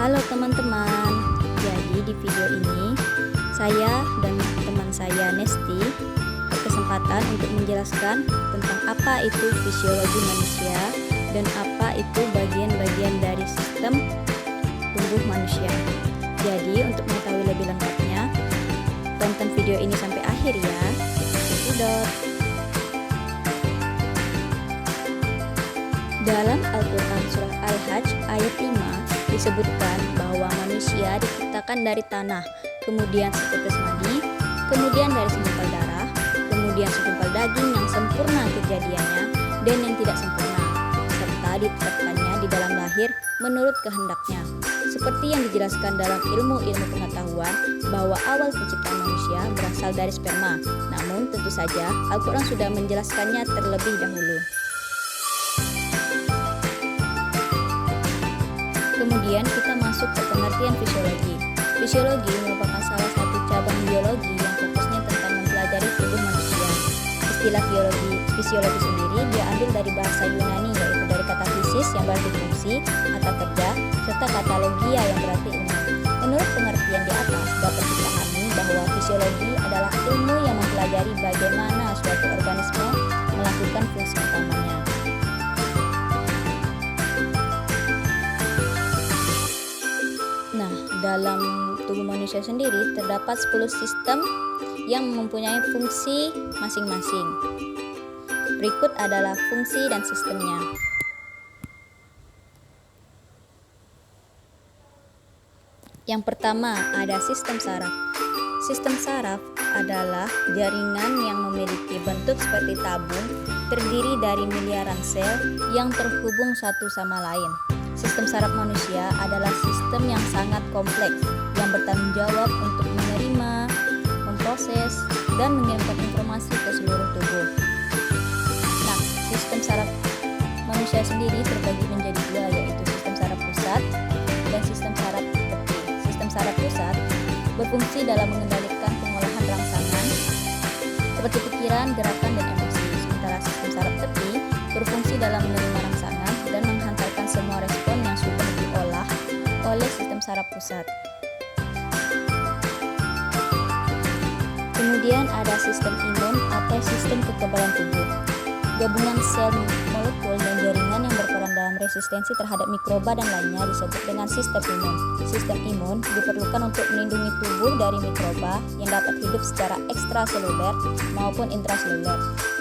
Halo teman-teman, jadi di video ini saya dan teman saya Nesti berkesempatan untuk menjelaskan tentang apa itu fisiologi manusia dan apa itu bagian-bagian dari sistem tubuh manusia. Jadi untuk mengetahui lebih lengkapnya, tonton video ini sampai akhir ya. Udot. Dalam Al-Quran Surah Al-Hajj ayat 5 disebutkan bahwa manusia diciptakan dari tanah, kemudian setetes mani, kemudian dari segumpal darah, kemudian segumpal daging yang sempurna kejadiannya dan yang tidak sempurna, serta ditetapkannya di dalam lahir menurut kehendaknya. Seperti yang dijelaskan dalam ilmu-ilmu pengetahuan bahwa awal penciptaan manusia berasal dari sperma. Namun tentu saja Al-Quran sudah menjelaskannya terlebih dahulu. Kemudian kita masuk ke pengertian fisiologi. Fisiologi merupakan salah satu cabang biologi yang fokusnya tentang mempelajari tubuh manusia. Istilah fisiologi sendiri diambil dari bahasa Yunani, yaitu dari kata fisis yang berarti fungsi atau kerja, serta kata logia yang berarti ilmu. Menurut pengertian di atas, dapat dipahami bahwa fisiologi adalah ilmu yang mempelajari bagaimana suatu organisme melakukan fungsi utamanya. Dalam tubuh manusia sendiri terdapat 10 sistem yang mempunyai fungsi masing-masing. Berikut adalah fungsi dan sistemnya. Yang pertama ada sistem saraf. Sistem saraf adalah jaringan yang memiliki bentuk seperti tabung, terdiri dari miliaran sel yang terhubung satu sama lain. Sistem saraf manusia adalah sistem yang sangat kompleks yang bertanggung jawab untuk menerima, memproses, dan mengirimkan informasi ke seluruh tubuh. Nah, sistem saraf manusia sendiri terbagi menjadi dua, yaitu sistem saraf pusat dan sistem saraf tepi. Sistem saraf pusat berfungsi dalam mengendalikan pengolahan rangsangan seperti pikiran, gerakan, dan emosi. Sementara sistem saraf tepi berfungsi dalam menerima rangsangan dan menghantarkan semua respon yang sudah diolah oleh sistem saraf pusat. Kemudian ada sistem imun atau sistem kekebalan tubuh. Gabungan sel, molekul, dan jaringan yang berperan dalam resistensi terhadap mikroba dan lainnya disebut dengan sistem imun. Sistem imun diperlukan untuk melindungi tubuh dari mikroba yang dapat hidup secara ekstraseluler maupun intraseluler.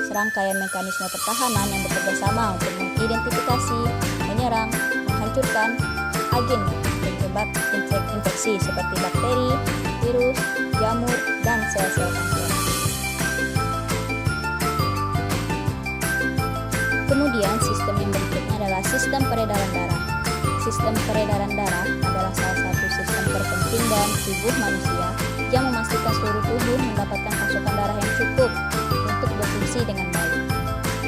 Serangkaian mekanisme pertahanan yang bekerja sama untuk mengidentifikasi, menyerang, menghancurkan agen penyebab infeksi seperti bakteri, virus, jamur, dan sel-sel kanker. Kemudian sistem yang berikutnya adalah sistem peredaran darah. Sistem peredaran darah adalah salah satu sistem terpenting dalam tubuh manusia yang memastikan seluruh tubuh mendapatkan pasokan darah yang cukup untuk berfungsi dengan baik.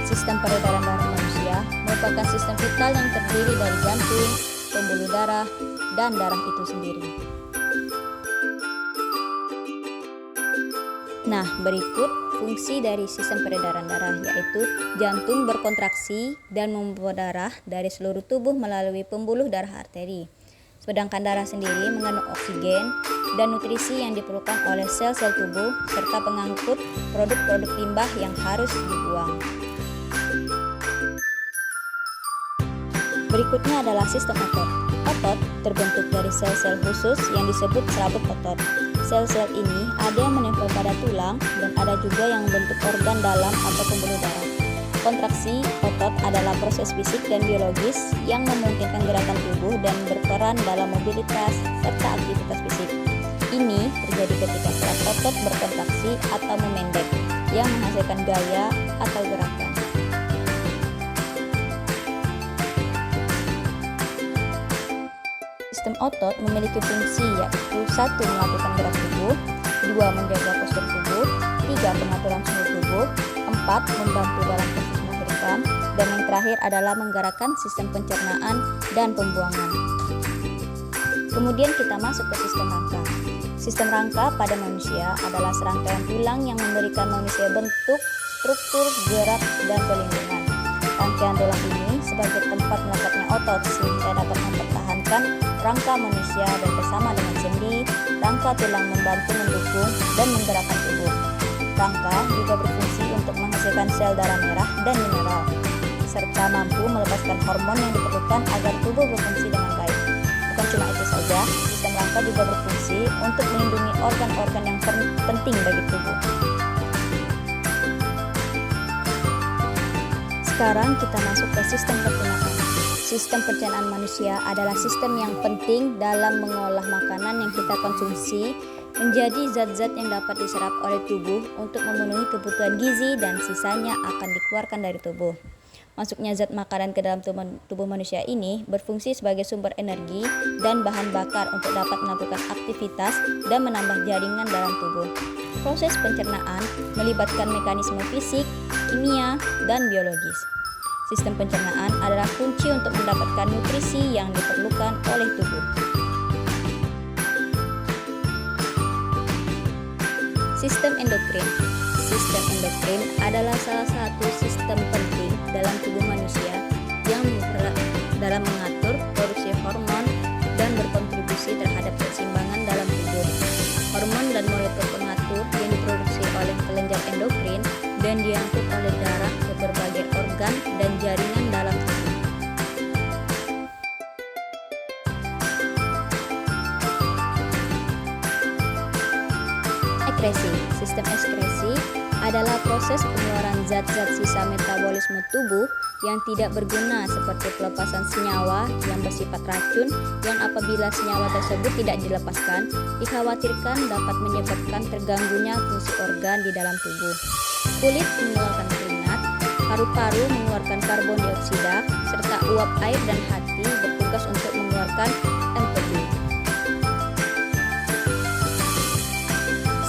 Sistem peredaran darah manusia merupakan sistem vital yang terdiri dari jantung, pembuluh darah, dan darah itu sendiri. Nah, berikut fungsi dari sistem peredaran darah, yaitu jantung berkontraksi dan membawa darah dari seluruh tubuh melalui pembuluh darah arteri. Sedangkan darah sendiri mengandung oksigen dan nutrisi yang diperlukan oleh sel-sel tubuh serta pengangkut produk-produk limbah yang harus dibuang. Berikutnya adalah sistem otot. Otot terbentuk dari sel-sel khusus yang disebut serabut otot. Sel-sel ini ada yang menempel pada tulang dan ada juga yang membentuk organ dalam atau pembuluh darah. Kontraksi otot adalah proses fisik dan biologis yang memungkinkan gerakan tubuh dan berperan dalam mobilitas serta aktivitas fisik. Ini terjadi ketika serat otot berkontraksi atau memendek yang menghasilkan gaya atau gerakan. Sistem otot memiliki fungsi yaitu 1. Melakukan gerak tubuh, 2. Menjaga postur tubuh, 3. Pengaturan suhu tubuh, 4. Membantu dalam proses melahirkan, dan yang terakhir adalah menggerakkan sistem pencernaan dan pembuangan. Kemudian kita masuk ke sistem rangka. Sistem rangka pada manusia adalah serangkaian tulang yang memberikan manusia bentuk, struktur, gerak, dan pelindungan. Rangkaian tulang ini sebagai tempat melekatnya otot sehingga dapat mempertahankan rangka manusia dan bersama dengan sendi, rangka tulang membantu mendukung dan menggerakkan tubuh. Rangka juga berfungsi untuk menghasilkan sel darah merah dan mineral, serta mampu melepaskan hormon yang diperlukan agar tubuh berfungsi dengan baik. Bukan cuma itu saja, sistem rangka juga berfungsi untuk melindungi organ-organ yang penting bagi tubuh. Sekarang kita masuk ke sistem pencernaan. Sistem pencernaan manusia adalah sistem yang penting dalam mengolah makanan yang kita konsumsi menjadi zat-zat yang dapat diserap oleh tubuh untuk memenuhi kebutuhan gizi dan sisanya akan dikeluarkan dari tubuh. Masuknya zat makanan ke dalam tubuh manusia ini berfungsi sebagai sumber energi dan bahan bakar untuk dapat melakukan aktivitas dan menambah jaringan dalam tubuh. Proses pencernaan melibatkan mekanisme fisik, kimia, dan biologis. Sistem pencernaan adalah kunci untuk mendapatkan nutrisi yang diperlukan oleh tubuh. Sistem endokrin. Sistem endokrin adalah salah satu sistem penting dalam tubuh manusia yang dalam mengatur produksi hormon dan berkontribusi terhadap keseimbangan dalam tubuh. Hormon dan molekul pengatur yang diproduksi oleh kelenjar endokrin dan diangkut oleh darah ke berbagai organ dan jaringan dalam tubuh. Ekskresi. Sistem ekskresi adalah proses pengeluaran zat-zat sisa metabolisme tubuh yang tidak berguna seperti pelepasan senyawa yang bersifat racun yang apabila senyawa tersebut tidak dilepaskan dikhawatirkan dapat menyebabkan terganggunya fungsi organ di dalam tubuh. Kulit mengeluarkan keringat, paru-paru mengeluarkan karbon dioksida, serta uap air dan hati bertugas untuk mengeluarkan empedu.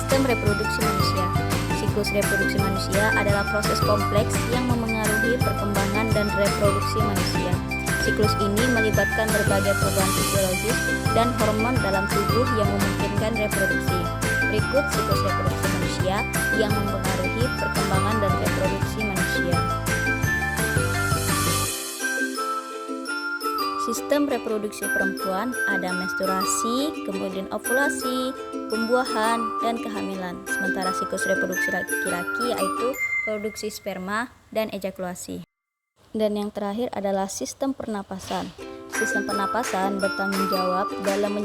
Sistem reproduksi manusia. Siklus reproduksi manusia adalah proses kompleks yang memengaruhi perkembangan dan reproduksi manusia. Siklus ini melibatkan berbagai perubahan fisiologis dan hormon dalam tubuh yang memungkinkan reproduksi. Berikut siklus reproduksi manusia yang mempengaruhi perkembangan dan reproduksi manusia. Sistem reproduksi perempuan ada menstruasi, kemudian ovulasi, pembuahan, dan kehamilan. Sementara siklus reproduksi laki-laki yaitu produksi sperma dan ejakulasi. Dan yang terakhir adalah sistem pernapasan. Sistem pernapasan bertanggung jawab dalam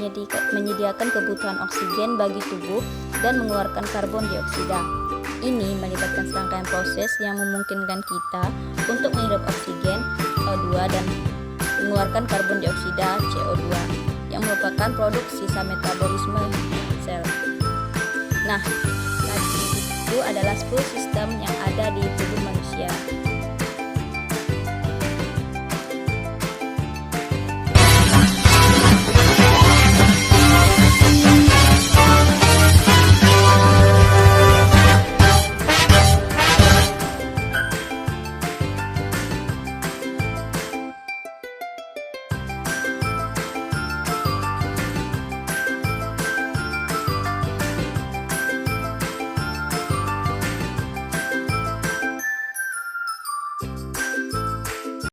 menyediakan kebutuhan oksigen bagi tubuh dan mengeluarkan karbon dioksida. Ini melibatkan serangkaian proses yang memungkinkan kita untuk menghirup oksigen O2 dan mengeluarkan karbon dioksida CO2 yang merupakan produk sisa metabolisme sel. Nah, tadi itu adalah 10 sistem yang ada di tubuh manusia.